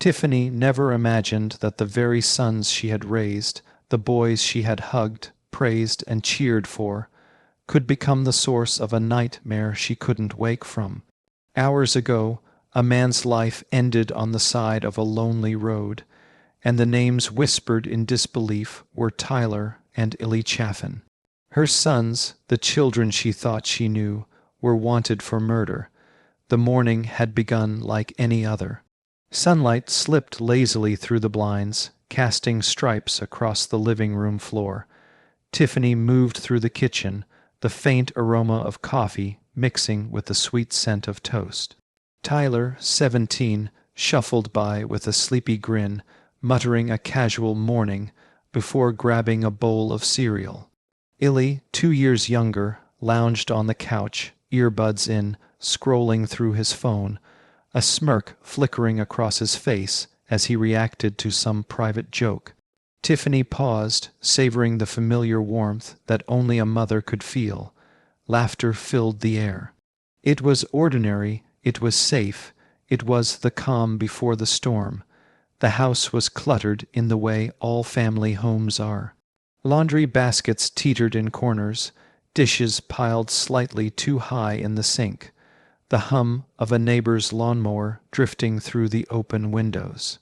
Tiffany never imagined that the very sons she had raised, the boys she had hugged, praised, and cheered for, could become the source of a nightmare she couldn't wake from. Hours ago, a man's life ended on the side of a lonely road, and the names whispered in disbelief were Tyler and Illy Chaffin. Her sons, the children she thought she knew, were wanted for murder. The morning had begun like any other. Sunlight slipped lazily through the blinds, casting stripes across the living room floor. Tiffany moved through the kitchen, the faint aroma of coffee mixing with the sweet scent of toast. Tyler, 17, shuffled by with a sleepy grin, muttering a casual morning before grabbing a bowl of cereal. Illy, 2 years younger, lounged on the couch, earbuds in, scrolling through his phone, a smirk flickering across his face as he reacted to some private joke. Tiffany paused, savoring the familiar warmth that only a mother could feel. Laughter filled the air. It was ordinary, it was safe, it was the calm before the storm. The house was cluttered in the way all family homes are. Laundry baskets teetered in corners, dishes piled slightly too high in the sink, the hum of a neighbor's lawnmower drifting through the open windows.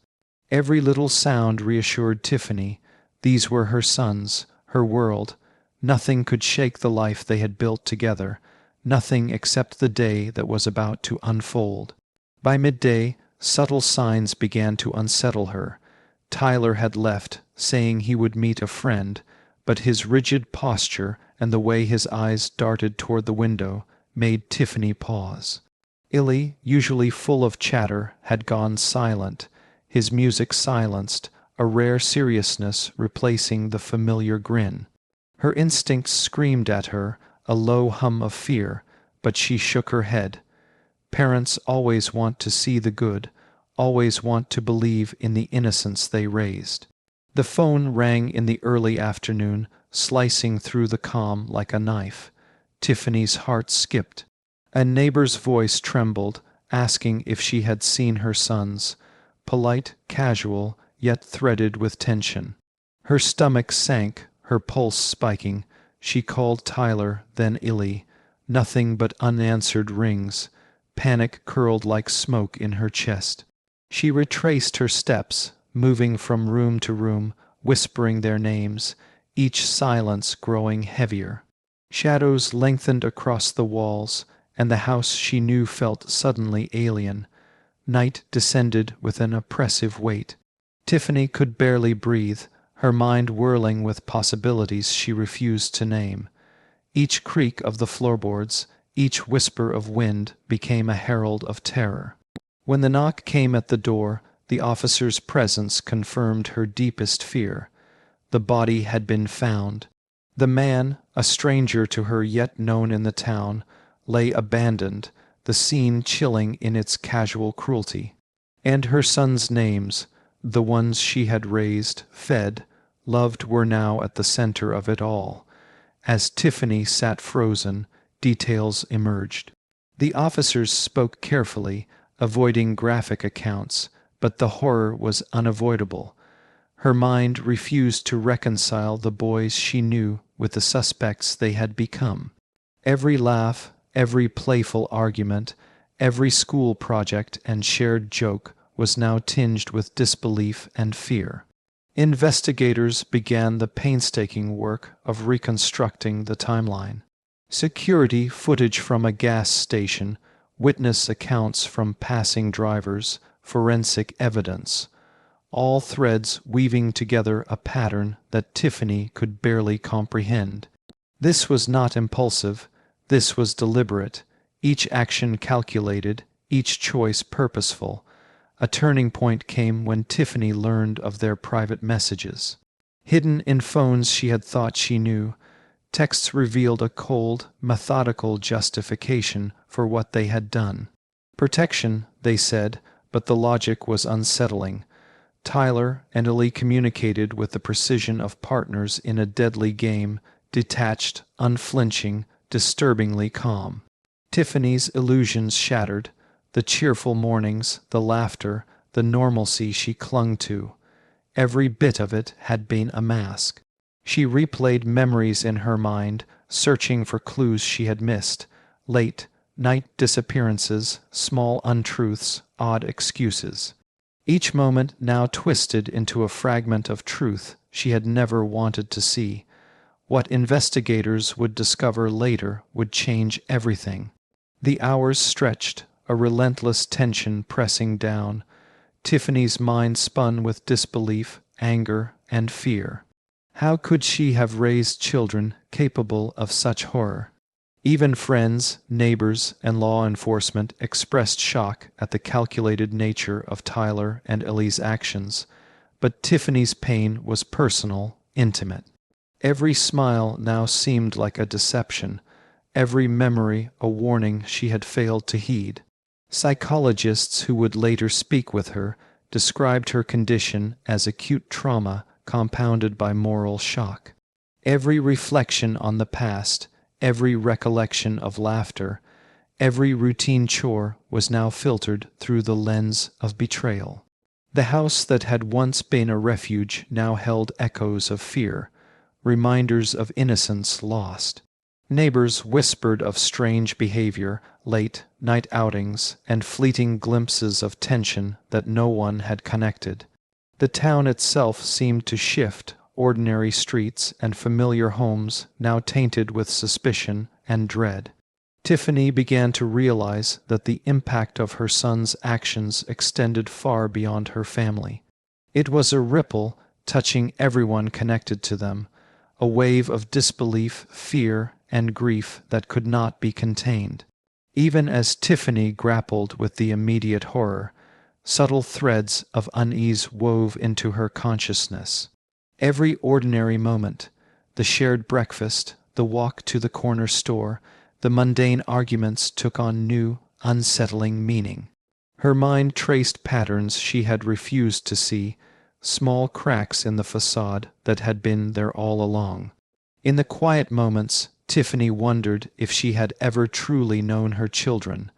Every little sound reassured Tiffany. These were her sons, her world. Nothing could shake the life they had built together, nothing except the day that was about to unfold. By midday, subtle signs began to unsettle her. Tyler had left, saying he would meet a friend, but his rigid posture and the way his eyes darted toward the window made Tiffany pause. Illy, usually full of chatter, had gone silent, his music silenced, a rare seriousness replacing the familiar grin. Her instincts screamed at her, a low hum of fear, but she shook her head. Parents always want to see the good, always want to believe in the innocence they raised. The phone rang in the early afternoon, slicing through the calm like a knife. Tiffany's heart skipped. A neighbor's voice trembled, asking if she had seen her sons, polite, casual, yet threaded with tension. Her stomach sank, her pulse spiking. She called Tyler, then Illy. Nothing but unanswered rings. Panic curled like smoke in her chest. She retraced her steps, moving from room to room, whispering their names, each silence growing heavier. Shadows lengthened across the walls, and the house she knew felt suddenly alien. Night descended with an oppressive weight. Tiffany could barely breathe, her mind whirling with possibilities she refused to name. Each creak of the floorboards, each whisper of wind became a herald of terror. When the knock came at the door, the officer's presence confirmed her deepest fear. The body had been found. The man, a stranger to her yet known in the town, lay abandoned, the scene chilling in its casual cruelty. And her sons' names, the ones she had raised, fed, loved, were now at the center of it all. As Tiffany sat frozen, details emerged. The officers spoke carefully, avoiding graphic accounts, but the horror was unavoidable. Her mind refused to reconcile the boys she knew with the suspects they had become. Every laugh, every playful argument, every school project and shared joke was now tinged with disbelief and fear. Investigators began the painstaking work of reconstructing the timeline. Security footage from a gas station, witness accounts from passing drivers, forensic evidence, all threads weaving together a pattern that Tiffany could barely comprehend. This was not impulsive, this was deliberate, each action calculated, each choice purposeful. A turning point came when Tiffany learned of their private messages. Hidden in phones she had thought she knew, texts revealed a cold, methodical justification for what they had done. Protection, they said, but the logic was unsettling. Tyler and Illy communicated with the precision of partners in a deadly game, detached, unflinching, disturbingly calm. Tiffany's illusions shattered, the cheerful mornings, the laughter, the normalcy she clung to. Every bit of it had been a mask. She replayed memories in her mind, searching for clues she had missed. Late night disappearances, small untruths, odd excuses. Each moment now twisted into a fragment of truth she had never wanted to see. What investigators would discover later would change everything. The hours stretched, a relentless tension pressing down. Tiffany's mind spun with disbelief, anger, and fear. How could she have raised children capable of such horror? Even friends, neighbors, and law enforcement expressed shock at the calculated nature of Tyler and Ellie's actions, but Tiffany's pain was personal, intimate. Every smile now seemed like a deception, every memory a warning she had failed to heed. Psychologists who would later speak with her described her condition as acute trauma compounded by moral shock. Every reflection on the past, every recollection of laughter, every routine chore was now filtered through the lens of betrayal. The house that had once been a refuge now held echoes of fear, reminders of innocence lost. Neighbors whispered of strange behavior, late night outings, and fleeting glimpses of tension that no one had connected. The town itself seemed to shift, ordinary streets and familiar homes now tainted with suspicion and dread. Tiffany began to realize that the impact of her son's actions extended far beyond her family. It was a ripple touching everyone connected to them, a wave of disbelief, fear, and grief that could not be contained. Even as Tiffany grappled with the immediate horror, subtle threads of unease wove into her consciousness. Every ordinary moment, the shared breakfast, the walk to the corner store, the mundane arguments took on new, unsettling meaning. Her mind traced patterns she had refused to see, small cracks in the facade that had been there all along. In the quiet moments, Tiffany wondered if she had ever truly known her children.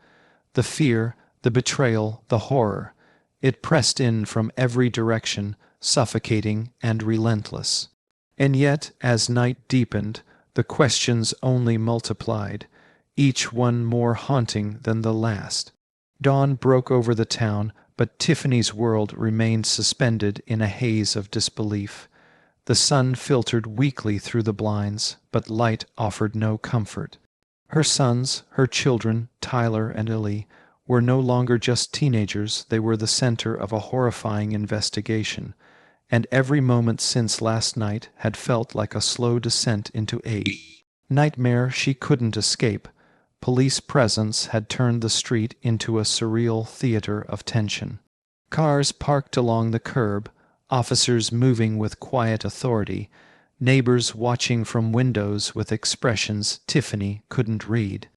The fear, the betrayal, the horror, it pressed in from every direction, suffocating and relentless. And yet, as night deepened, the questions only multiplied, each one more haunting than the last. Dawn broke over the town, but Tiffany's world remained suspended in a haze of disbelief. The sun filtered weakly through the blinds, but light offered no comfort. Her sons, her children, Tyler and Ellie, were no longer just teenagers, they were the center of a horrifying investigation, and every moment since last night had felt like a slow descent into age. Nightmare she couldn't escape. Police presence had turned the street into a surreal theater of tension. Cars parked along the curb, officers moving with quiet authority, neighbors watching from windows with expressions Tiffany couldn't read.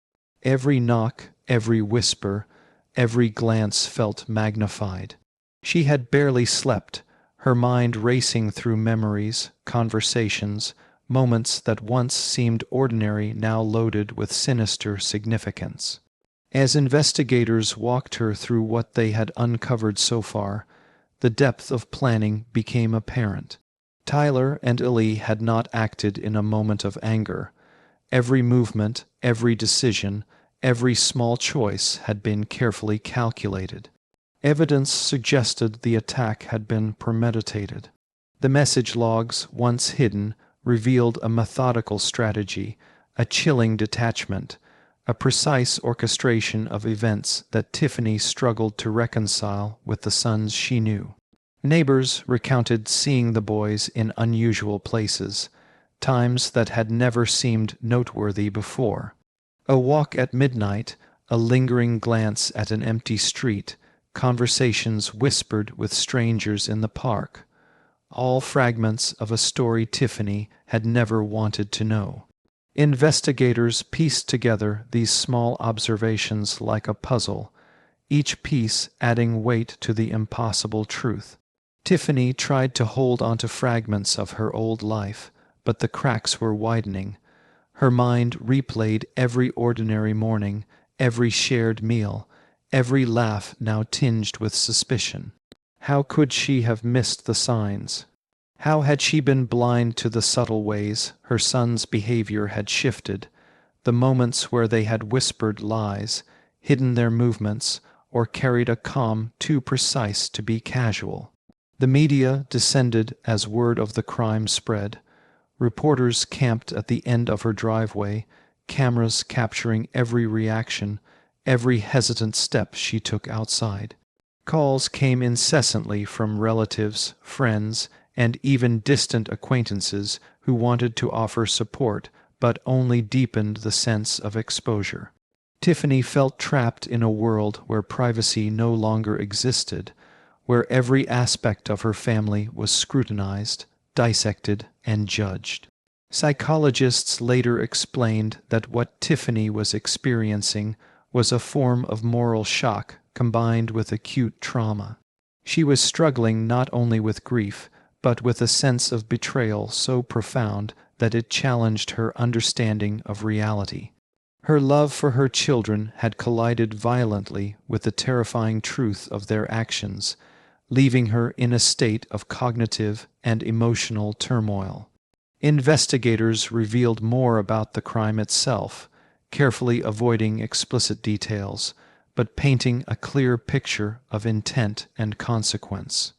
Every knock, every whisper, every glance felt magnified. She had barely slept, her mind racing through memories, conversations, moments that once seemed ordinary now loaded with sinister significance. As investigators walked her through what they had uncovered so far, the depth of planning became apparent. Tyler and Ellie had not acted in a moment of anger. Every movement, every decision, every small choice had been carefully calculated. Evidence suggested the attack had been premeditated. The message logs, once hidden, revealed a methodical strategy, a chilling detachment, a precise orchestration of events that Tiffany struggled to reconcile with the sons she knew. Neighbors recounted seeing the boys in unusual places, times that had never seemed noteworthy before. A walk at midnight, a lingering glance at an empty street, conversations whispered with strangers in the park, all fragments of a story Tiffany had never wanted to know. Investigators pieced together these small observations like a puzzle, each piece adding weight to the impossible truth. Tiffany tried to hold onto fragments of her old life, but the cracks were widening. Her mind replayed every ordinary morning, every shared meal, every laugh now tinged with suspicion. How could she have missed the signs? How had she been blind to the subtle ways her son's behavior had shifted, the moments where they had whispered lies, hidden their movements, or carried a calm too precise to be casual? The media descended as word of the crime spread. Reporters camped at the end of her driveway, cameras capturing every reaction, every hesitant step she took outside. Calls came incessantly from relatives, friends, and even distant acquaintances who wanted to offer support but only deepened the sense of exposure. Tiffany felt trapped in a world where privacy no longer existed, where every aspect of her family was scrutinized, dissected, and judged. Psychologists later explained that what Tiffany was experiencing was a form of moral shock combined with acute trauma. She was struggling not only with grief, but with a sense of betrayal so profound that it challenged her understanding of reality. Her love for her children had collided violently with the terrifying truth of their actions, leaving her in a state of cognitive and emotional turmoil. Investigators revealed more about the crime itself, carefully avoiding explicit details, but painting a clear picture of intent and consequence.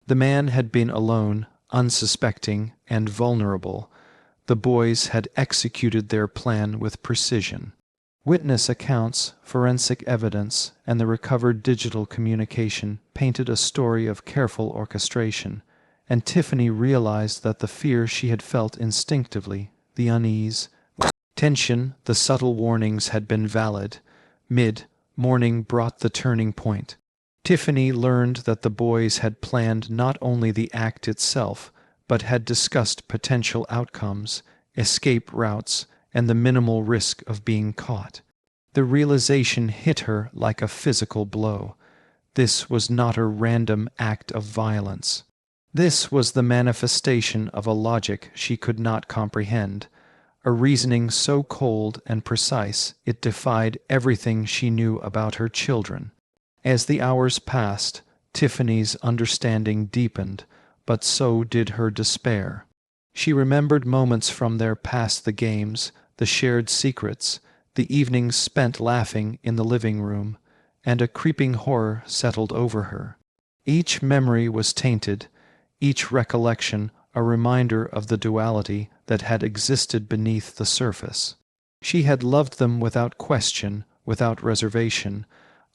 The man had been alone, unsuspecting, and vulnerable. The boys had executed their plan with precision. Witness accounts, forensic evidence, and the recovered digital communication painted a story of careful orchestration, and Tiffany realized that the fear she had felt instinctively, the unease, tension, the subtle warnings had been valid. Mid-morning brought the turning point. Tiffany learned that the boys had planned not only the act itself, but had discussed potential outcomes, escape routes, and the minimal risk of being caught. The realization hit her like a physical blow. This was not a random act of violence. This was the manifestation of a logic she could not comprehend, a reasoning so cold and precise it defied everything she knew about her children. As the hours passed, Tiffany's understanding deepened, but so did her despair. She remembered moments from their past, the games, the shared secrets, the evenings spent laughing in the living room, and a creeping horror settled over her. Each memory was tainted, each recollection a reminder of the duality that had existed beneath the surface. She had loved them without question, without reservation,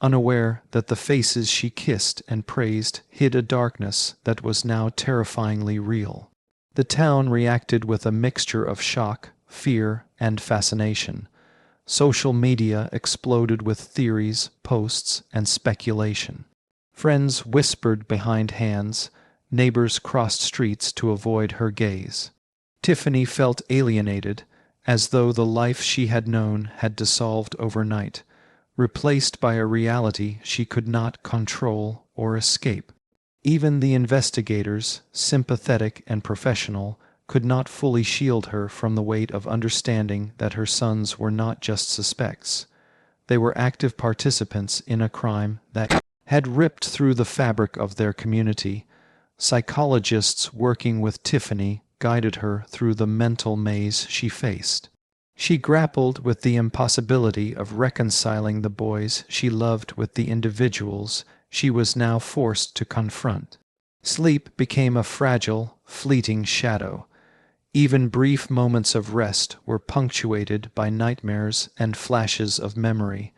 unaware that the faces she kissed and praised hid a darkness that was now terrifyingly real. The town reacted with a mixture of shock, fear, and fascination. Social media exploded with theories, posts, and speculation. Friends whispered behind hands, neighbors crossed streets to avoid her gaze. Tiffany felt alienated, as though the life she had known had dissolved overnight, replaced by a reality she could not control or escape. Even the investigators, sympathetic and professional, could not fully shield her from the weight of understanding that her sons were not just suspects. They were active participants in a crime that had ripped through the fabric of their community. Psychologists working with Tiffany guided her through the mental maze she faced. She grappled with the impossibility of reconciling the boys she loved with the individuals she was now forced to confront. Sleep became a fragile, fleeting shadow. Even brief moments of rest were punctuated by nightmares and flashes of memory,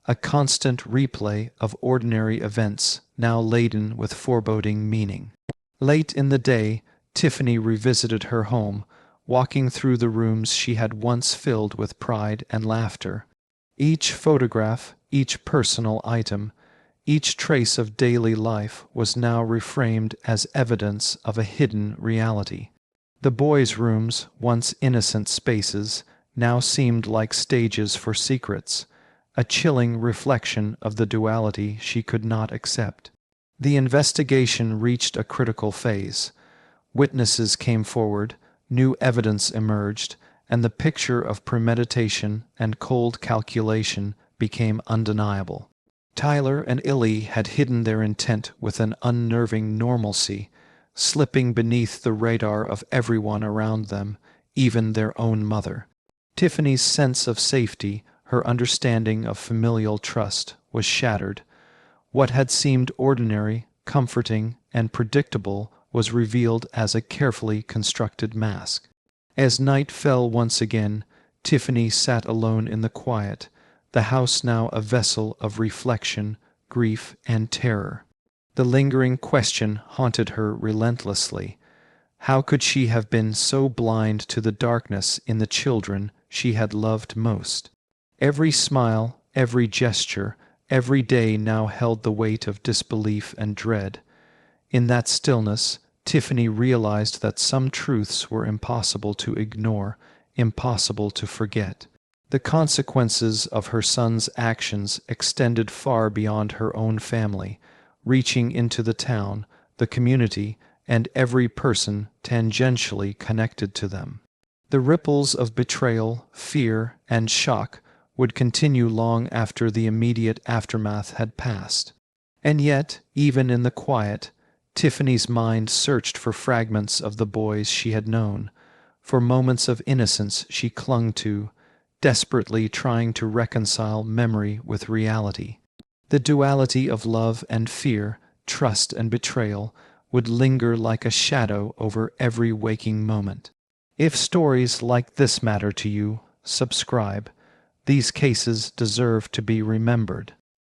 a constant replay of ordinary events now laden with foreboding meaning. Late in the day, Tiffany revisited her home, walking through the rooms she had once filled with pride and laughter. Each photograph, each personal item, each trace of daily life was now reframed as evidence of a hidden reality. The boys' rooms, once innocent spaces, now seemed like stages for secrets, a chilling reflection of the duality she could not accept. The investigation reached a critical phase. Witnesses came forward, new evidence emerged, and the picture of premeditation and cold calculation became undeniable. Tyler and Illy had hidden their intent with an unnerving normalcy, slipping beneath the radar of everyone around them, even their own mother. Tiffany's sense of safety, her understanding of familial trust, was shattered. What had seemed ordinary, comforting, and predictable was revealed as a carefully constructed mask. As night fell once again, Tiffany sat alone in the quiet, the house now a vessel of reflection, grief, and terror. The lingering question haunted her relentlessly. How could she have been so blind to the darkness in the children she had loved most? Every smile, every gesture, every day now held the weight of disbelief and dread. In that stillness, Tiffany realized that some truths were impossible to ignore, impossible to forget. The consequences of her son's actions extended far beyond her own family, reaching into the town, the community, and every person tangentially connected to them. The ripples of betrayal, fear, and shock would continue long after the immediate aftermath had passed. And yet, even in the quiet, Tiffany's mind searched for fragments of the boys she had known, for moments of innocence she clung to, desperately trying to reconcile memory with reality. The duality of love and fear, trust and betrayal, would linger like a shadow over every waking moment. If stories like this matter to you, subscribe. These cases deserve to be remembered.